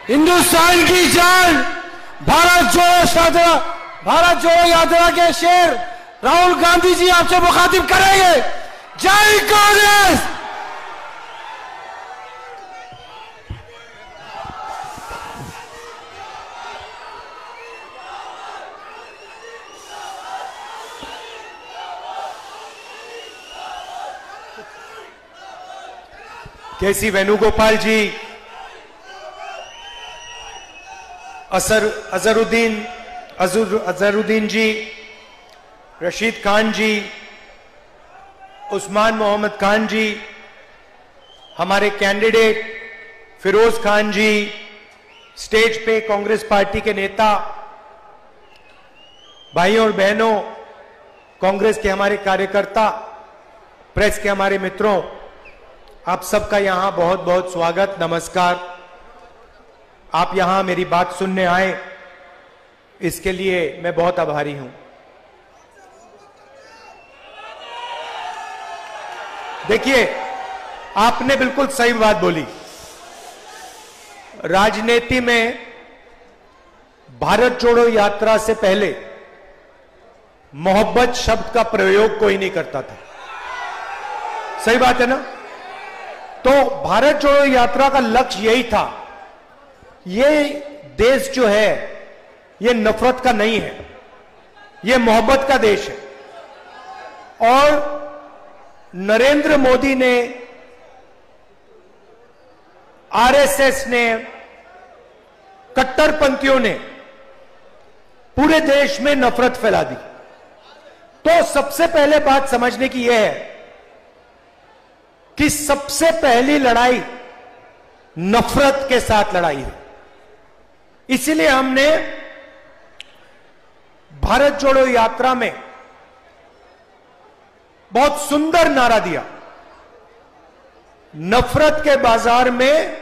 हिंदुस्तान की जान, भारत जोड़ो यात्रा के शेर राहुल गांधी जी आपसे मुखातिब करेंगे। जय कांग्रेस। केसी वेणुगोपाल जी, अजहरुद्दीन जी, रशीद खान जी, उस्मान मोहम्मद खान जी, हमारे कैंडिडेट फिरोज खान जी, स्टेज पे कांग्रेस पार्टी के नेता, भाइयों और बहनों, कांग्रेस के हमारे कार्यकर्ता, प्रेस के हमारे मित्रों, आप सबका यहां बहुत बहुत स्वागत, नमस्कार। आप यहां मेरी बात सुनने आए, इसके लिए मैं बहुत आभारी हूं। देखिए, आपने बिल्कुल सही बात बोली। राजनीति में भारत जोड़ो यात्रा से पहले मोहब्बत शब्द का प्रयोग कोई नहीं करता था। सही बात है ना? तो भारत जोड़ो यात्रा का लक्ष्य यही था। ये देश जो है ये नफरत का नहीं है, ये मोहब्बत का देश है। और नरेंद्र मोदी ने, आरएसएस ने, कट्टरपंथियों ने पूरे देश में नफरत फैला दी। तो सबसे पहले बात समझने की यह है कि सबसे पहली लड़ाई नफरत के साथ लड़ाई है। इसीलिए हमने भारत जोड़ो यात्रा में बहुत सुंदर नारा दिया, नफरत के बाजार में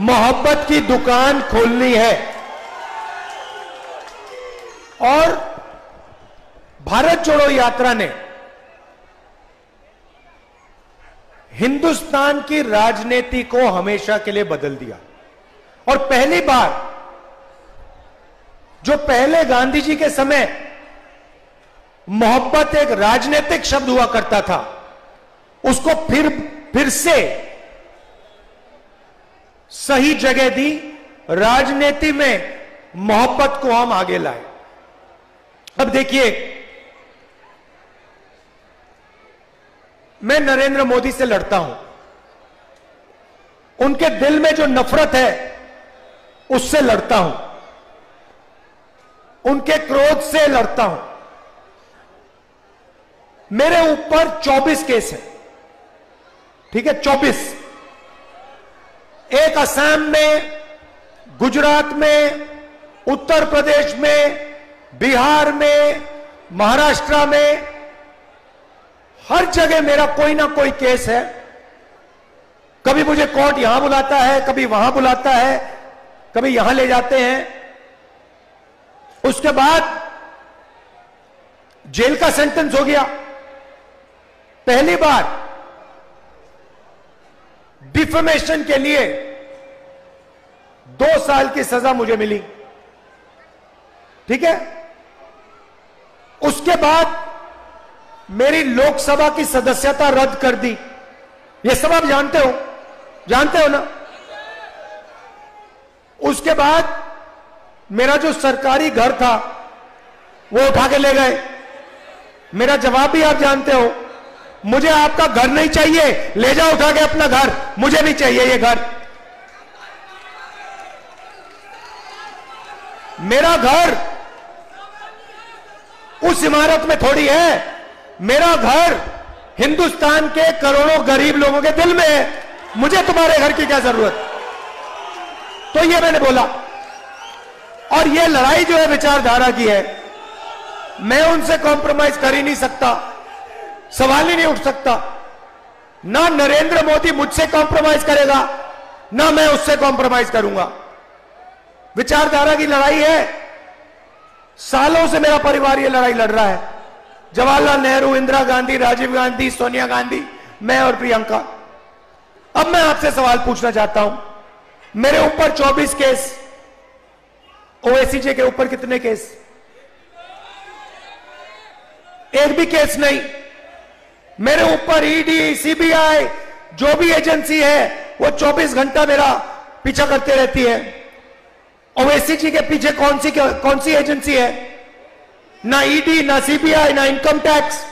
मोहब्बत की दुकान खोलनी है। और भारत जोड़ो यात्रा ने हिंदुस्तान की राजनीति को हमेशा के लिए बदल दिया। और पहली बार, जो पहले गांधी जी के समय मोहब्बत एक राजनीतिक शब्द हुआ करता था, उसको फिर से सही जगह दी। राजनीति में मोहब्बत को हम आगे लाए। अब देखिए, मैं नरेंद्र मोदी से लड़ता हूं, उनके दिल में जो नफरत है उससे लड़ता हूं, उनके क्रोध से लड़ता हूं। मेरे ऊपर 24 केस है, ठीक है, 24। एक असम में, गुजरात में, उत्तर प्रदेश में, बिहार में, महाराष्ट्र में, हर जगह मेरा कोई ना कोई केस है। कभी मुझे कोर्ट यहां बुलाता है, कभी वहां बुलाता है, कभी यहां ले जाते हैं। उसके बाद जेल का सेंटेंस हो गया। पहली बार डिफेमेशन के लिए 2 साल की सजा मुझे मिली, ठीक है। उसके बाद मेरी लोकसभा की सदस्यता रद्द कर दी। यह सब आप जानते हो ना? उसके बाद मेरा जो सरकारी घर था वो उठा के ले गए। मेरा जवाब भी आप जानते हो, मुझे आपका घर नहीं चाहिए, ले जाओ उठा के अपना घर, मुझे नहीं चाहिए ये घर। मेरा घर उस इमारत में थोड़ी है, मेरा घर हिंदुस्तान के करोड़ों गरीब लोगों के दिल में है। मुझे तुम्हारे घर की क्या जरूरत? तो ये मैंने बोला। और ये लड़ाई जो है विचारधारा की है, मैं उनसे कॉम्प्रोमाइज कर ही नहीं सकता, सवाल ही नहीं उठ सकता। ना नरेंद्र मोदी मुझसे कॉम्प्रोमाइज करेगा, ना मैं उससे कॉम्प्रोमाइज करूंगा। विचारधारा की लड़ाई है। सालों से मेरा परिवार ये लड़ाई लड़ रहा है। जवाहरलाल नेहरू, इंदिरा गांधी, राजीव गांधी, सोनिया गांधी, मैं और प्रियंका। अब मैं आपसे सवाल पूछना चाहता हूं, मेरे ऊपर 24 केस, ओवैसी के ऊपर कितने केस? एक भी केस नहीं। मेरे ऊपर ईडी, सीबीआई, जो भी एजेंसी है वो 24 घंटा मेरा पीछा करते रहती है। ओवैसी जी के पीछे कौन सी एजेंसी है? ना ईडी, ना सीबीआई, ना इनकम टैक्स।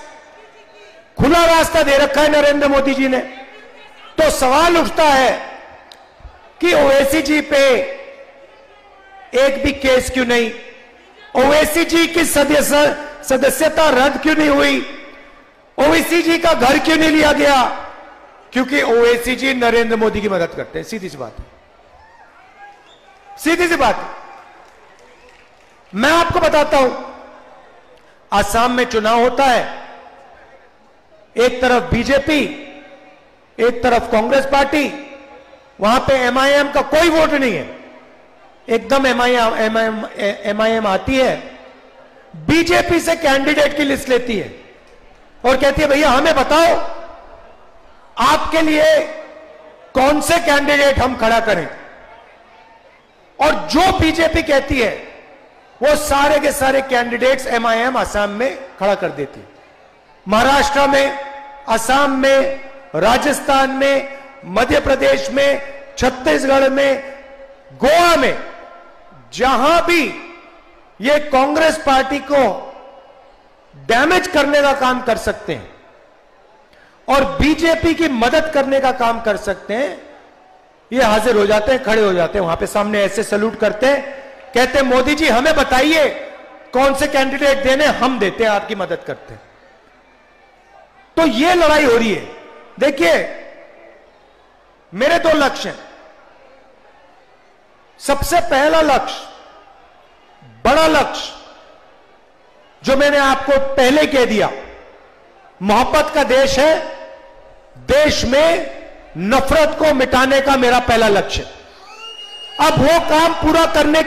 खुला रास्ता दे रखा है नरेंद्र मोदी जी ने। तो सवाल उठता है कि ओवैसी जी पे एक भी केस क्यों नहीं? ओवैसी जी की सदस्यता रद्द क्यों नहीं हुई? ओवैसी जी का घर क्यों नहीं लिया गया? क्योंकि ओवैसी जी नरेंद्र मोदी की मदद करते हैं। सीधी सी बात है, सीधी सी बात है। मैं आपको बताता हूं, असम में चुनाव होता है, एक तरफ बीजेपी, एक तरफ कांग्रेस पार्टी, वहां पे एमआईएम का कोई वोट नहीं है। एकदम एमआईएम आती है, बीजेपी से कैंडिडेट की लिस्ट लेती है और कहती है भैया हमें बताओ आपके लिए कौन से कैंडिडेट हम खड़ा करें। और जो बीजेपी कहती है वो सारे के सारे कैंडिडेट्स एमआईएम असम में खड़ा कर देती है। महाराष्ट्र में, असम में, राजस्थान में, मध्य प्रदेश में, छत्तीसगढ़ में, गोवा में, जहां भी ये कांग्रेस पार्टी को डैमेज करने का काम कर सकते हैं और बीजेपी की मदद करने का काम कर सकते हैं, ये हाजिर हो जाते हैं, खड़े हो जाते हैं वहां पे सामने, ऐसे सैल्यूट करते हैं, कहते हैं मोदी जी हमें बताइए कौन से कैंडिडेट देने, हम देते हैं, आपकी मदद करते हैं। तो ये लड़ाई हो रही है। देखिए मेरे दो लक्ष्य हैं। सबसे पहला लक्ष्य, बड़ा लक्ष्य, जो मैंने आपको पहले कह दिया, मोहब्बत का देश है, देश में नफरत को मिटाने का मेरा पहला लक्ष्य। अब वो काम पूरा करने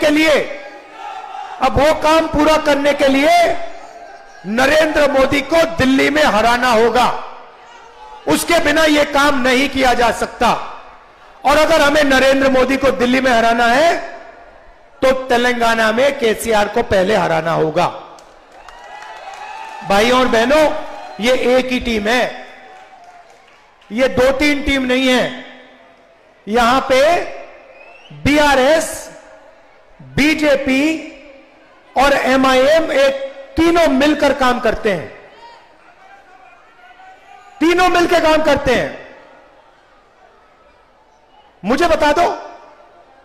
के लिए नरेंद्र मोदी को दिल्ली में हराना होगा। उसके बिना यह काम नहीं किया जा सकता। और अगर हमें नरेंद्र मोदी को दिल्ली में हराना है तो तेलंगाना में केसीआर को पहले हराना होगा। भाइयों और बहनों, ये एक ही टीम है, ये 2-3 टीम नहीं है। यहां पे बीआरएस, बीजेपी और एमआईएम एक तीनों मिलकर काम करते हैं, तीनों मिलकर काम करते हैं। मुझे बता दो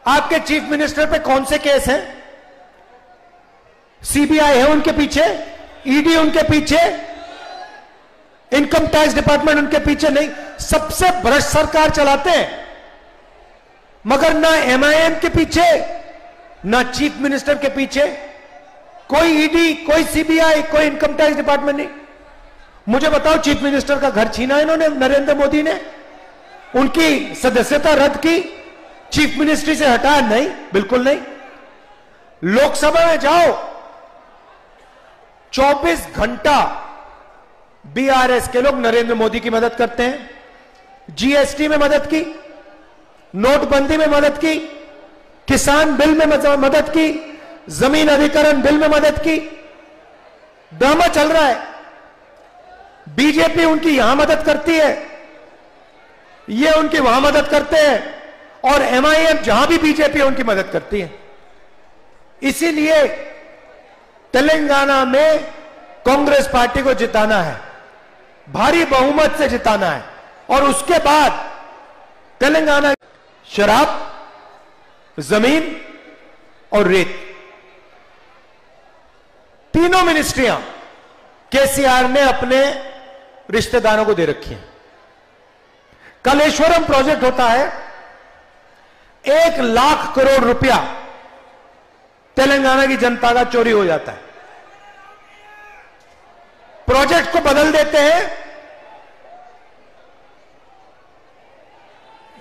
आपके चीफ मिनिस्टर पे कौन से केस हैं? सीबीआई है उनके पीछे, ईडी उनके पीछे, इनकम टैक्स डिपार्टमेंट उनके पीछे नहीं। सबसे भ्रष्ट सरकार चलाते हैं, मगर ना एमआईएम के पीछे, ना चीफ मिनिस्टर के पीछे कोई ईडी, कोई सीबीआई, कोई इनकम टैक्स डिपार्टमेंट नहीं। मुझे बताओ चीफ मिनिस्टर का घर छीना इन्होंने, नरेंद्र मोदी ने, उनकी सदस्यता रद्द की, चीफ मिनिस्ट्री से हटाया? नहीं, बिल्कुल नहीं। लोकसभा में जाओ, 24 घंटा बीआरएस के लोग नरेंद्र मोदी की मदद करते हैं। जीएसटी में मदद की, नोटबंदी में मदद की, किसान बिल में मदद की, जमीन अधिग्रहण बिल में मदद की। ड्रामा चल रहा है। बीजेपी उनकी यहां मदद करती है, ये उनकी वहां मदद करते हैं, और एमआईएम जहां भी बीजेपी है उनकी मदद करती है। इसीलिए तेलंगाना में कांग्रेस पार्टी को जिताना है, भारी बहुमत से जिताना है। और उसके बाद तेलंगाना शराब, जमीन और रेत, तीनों मिनिस्ट्रियां केसीआर ने अपने रिश्तेदारों को दे रखी हैं। कलेश्वरम प्रोजेक्ट होता है, 1 लाख करोड़ रुपया तेलंगाना की जनता का चोरी हो जाता है। प्रोजेक्ट को बदल देते हैं,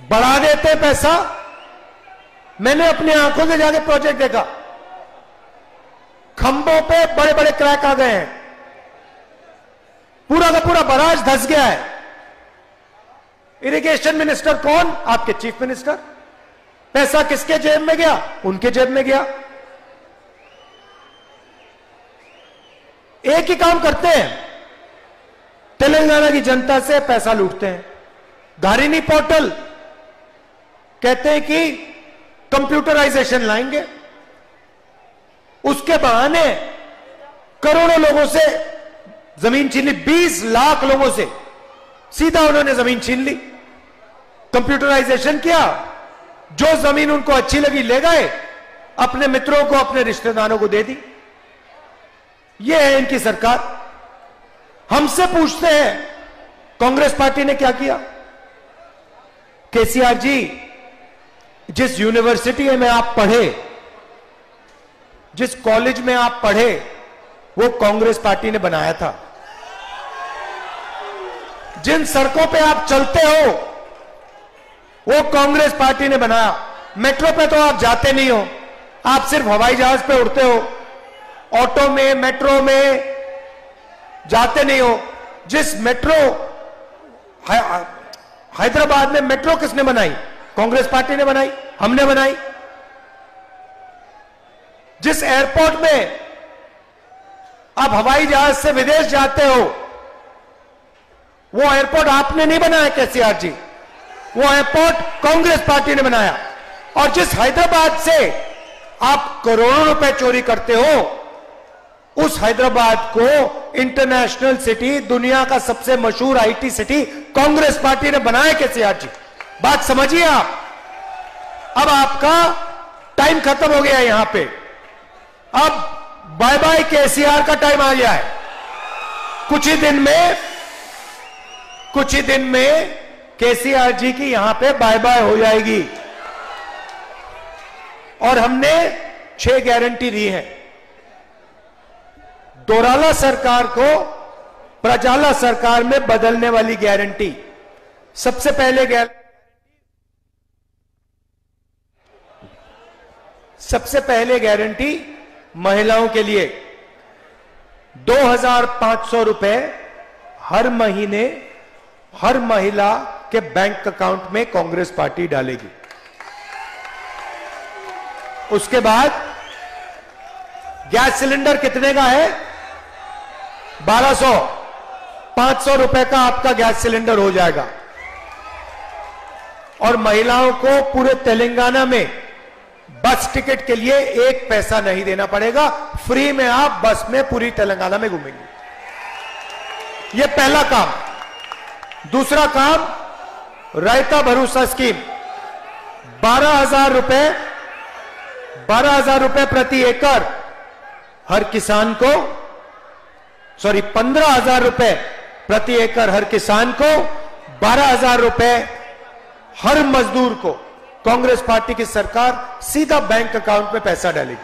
बढ़ा देते हैं पैसा। मैंने अपनी आंखों से जाके प्रोजेक्ट देखा, खंभों पे बड़े बड़े क्रैक आ गए हैं, पूरा का पूरा बराज धंस गया है। इरिगेशन मिनिस्टर कौन? आपके चीफ मिनिस्टर। पैसा किसके जेब में गया? उनके जेब में गया। एक ही काम करते हैं, तेलंगाना की जनता से पैसा लूटते हैं। धारिनी पोर्टल कहते हैं कि कंप्यूटराइजेशन लाएंगे, उसके बहाने करोड़ों लोगों से जमीन छीन ली। 20 लाख लोगों से सीधा उन्होंने जमीन छीन ली। कंप्यूटराइजेशन किया, जो जमीन उनको अच्छी लगी ले गए, अपने मित्रों को, अपने रिश्तेदारों को दे दी। यह है इनकी सरकार। हमसे पूछते हैं कांग्रेस पार्टी ने क्या किया? केसीआर जी, जिस यूनिवर्सिटी में आप पढ़े, जिस कॉलेज में आप पढ़े, वो कांग्रेस पार्टी ने बनाया था। जिन सड़कों पे आप चलते हो, वो कांग्रेस पार्टी ने बनाया। मेट्रो पे तो आप जाते नहीं हो, आप सिर्फ हवाई जहाज पे उड़ते हो, ऑटो में, मेट्रो में जाते नहीं हो। जिस मेट्रो हैदराबाद में मेट्रो किसने बनाई? कांग्रेस पार्टी ने बनाई, हमने बनाई। जिस एयरपोर्ट में आप हवाई जहाज से विदेश जाते हो, वो एयरपोर्ट आपने नहीं बनाया केसीआर जी, वो एयरपोर्ट कांग्रेस पार्टी ने बनाया। और जिस हैदराबाद से आप करोड़ों रुपए चोरी करते हो, उस हैदराबाद को इंटरनेशनल सिटी, दुनिया का सबसे मशहूर आईटी सिटी कांग्रेस पार्टी ने बनाया केसीआर जी। बात समझिए आप। अब आपका टाइम खत्म हो गया यहां पे। अब बाय बाय केसीआर का टाइम आ गया है। कुछ ही दिन में केसीआर जी की यहां पे बाय बाय हो जाएगी। और हमने 6 गारंटी दी है। दोराला सरकार को प्रजाला सरकार में बदलने वाली गारंटी। सबसे पहले गारंटी महिलाओं के लिए 2,500 रुपए हर महीने हर महिला के बैंक अकाउंट में कांग्रेस पार्टी डालेगी। उसके बाद गैस सिलेंडर कितने का है? 1200। 500 रुपए का आपका गैस सिलेंडर हो जाएगा। और महिलाओं को पूरे तेलंगाना में बस टिकट के लिए 1 पैसा नहीं देना पड़ेगा। फ्री में आप बस में पूरी तेलंगाना में घूमेंगे। यह पहला काम। दूसरा काम, रायता भरोसा स्कीम। 12,000 रुपए प्रति एकड़ हर किसान को, 15,000 रुपए प्रति एकड़ हर किसान को, 12,000 रुपए हर मजदूर को कांग्रेस पार्टी की सरकार सीधा बैंक अकाउंट में पैसा डालेगी।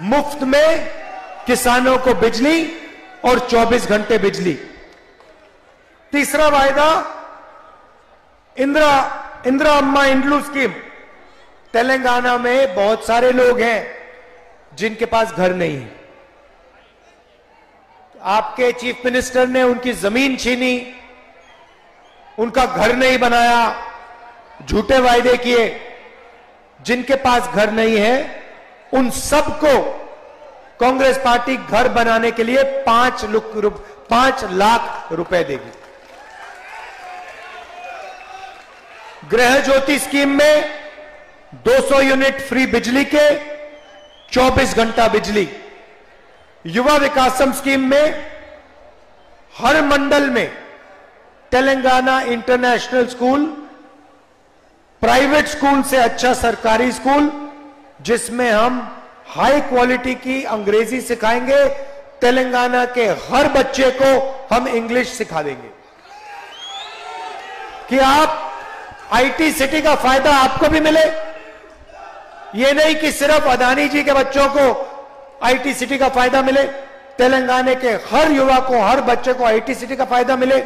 मुफ्त में किसानों को बिजली और 24 घंटे बिजली। तीसरा वायदा, इंदिरा अम्मा इंड्लू स्कीम। तेलंगाना में बहुत सारे लोग हैं जिनके पास घर नहीं है। आपके चीफ मिनिस्टर ने उनकी जमीन छीनी, उनका घर नहीं बनाया, झूठे वायदे किए। जिनके पास घर नहीं है, उन सबको कांग्रेस पार्टी घर बनाने के लिए 5 लाख रुपए देगी। गृह ज्योति स्कीम में 200 यूनिट फ्री बिजली के, 24 घंटा बिजली। युवा विकासम स्कीम में हर मंडल में Telangana international school, private school से अच्छा सरकारी स्कूल, जिसमें हम हाई क्वालिटी की अंग्रेजी सिखाएंगे। तेलंगाना के हर बच्चे को हम इंग्लिश सिखा देंगे कि आप आईटी सिटी का फायदा आपको भी मिले। यह नहीं कि सिर्फ अदानी जी के बच्चों को आईटी सिटी का फायदा मिले। तेलंगाना के हर युवा को, हर बच्चे को आईटी सिटी का फायदा मिले,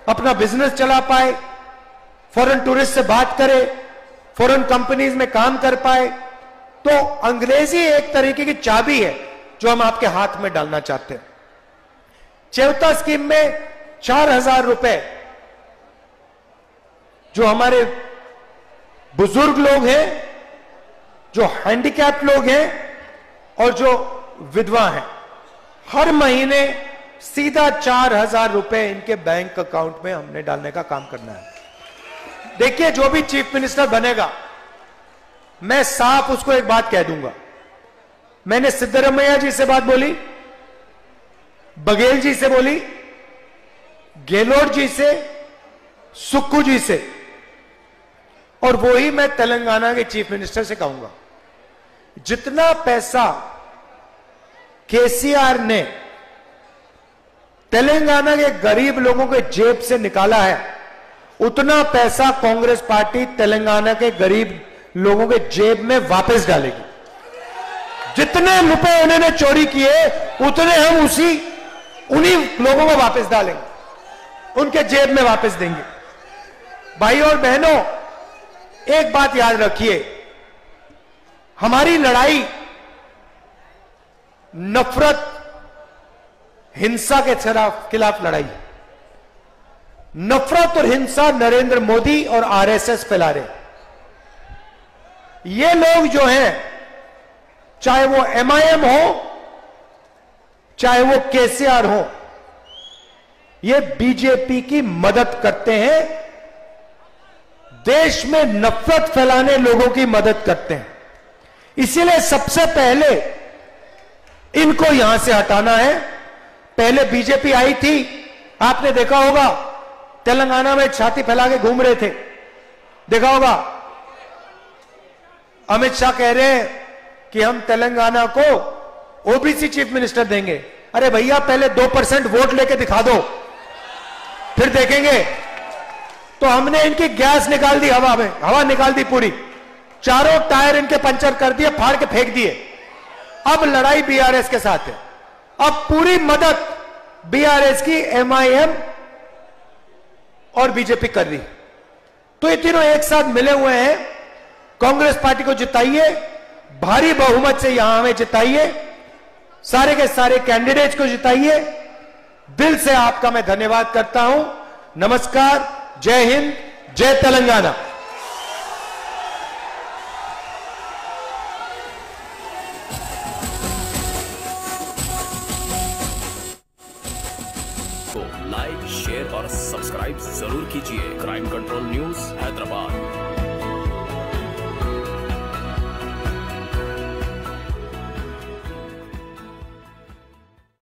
अपना बिजनेस चला पाए, फॉरेन टूरिस्ट से बात करे, फॉरेन कंपनीज में काम कर पाए। तो अंग्रेजी एक तरीके की चाबी है जो हम आपके हाथ में डालना चाहते हैं। चेवता स्कीम में 4,000 रुपए जो हमारे बुजुर्ग लोग हैं, जो हैंडीकैप लोग हैं और जो विधवा हैं, हर महीने सीधा 4,000 रुपए इनके बैंक अकाउंट में हमने डालने का काम करना है। देखिए, जो भी चीफ मिनिस्टर बनेगा, मैं साफ उसको एक बात कह दूंगा। मैंने सिद्धरमैया जी से बात बोली, बघेल जी से बोली, गेहलोत जी से, सुक्खू जी से, और वो ही मैं तेलंगाना के चीफ मिनिस्टर से कहूंगा। जितना पैसा केसीआर ने तेलंगाना के गरीब लोगों के जेब से निकाला है, उतना पैसा कांग्रेस पार्टी तेलंगाना के गरीब लोगों के जेब में वापस डालेगी। जितने रुपए उन्होंने चोरी किए, उतने हम उन्हीं लोगों को वापस डालेंगे, उनके जेब में वापस देंगे। भाई और बहनों, एक बात याद रखिए, हमारी लड़ाई नफरत, हिंसा के खिलाफ लड़ाई है। नफरत और हिंसा नरेंद्र मोदी और आरएसएस फैला रहे। ये लोग जो हैं, चाहे वो एमआईएम हो, चाहे वो केसीआर हो, ये बीजेपी की मदद करते हैं, देश में नफरत फैलाने लोगों की मदद करते हैं। इसीलिए सबसे पहले इनको यहां से हटाना है। पहले बीजेपी आई थी, आपने देखा होगा, तेलंगाना में छाती फैला के घूम रहे थे, देखा होगा। अमित शाह कह रहे हैं कि हम तेलंगाना को ओबीसी चीफ मिनिस्टर देंगे। अरे भैया, पहले 2% वोट लेके दिखा दो, फिर देखेंगे। तो हमने इनकी गैस निकाल दी, हवा में हवा निकाल दी पूरी, चारों टायर इनके पंचर कर दिए, फाड़ के फेंक दिए। अब लड़ाई बीआरएस के साथ है। अब पूरी मदद बीआरएस की एमआईएम और बीजेपी कर रही। तो ये तीनों एक साथ मिले हुए हैं। कांग्रेस पार्टी को जिताइए, भारी बहुमत से यहां हमें जिताइए, सारे के सारे कैंडिडेट्स को जिताइए। दिल से आपका मैं धन्यवाद करता हूं। नमस्कार, जय हिंद, जय तेलंगाना। लाइक, शेयर और सब्सक्राइब जरूर कीजिए। Crime control news Hyderabad.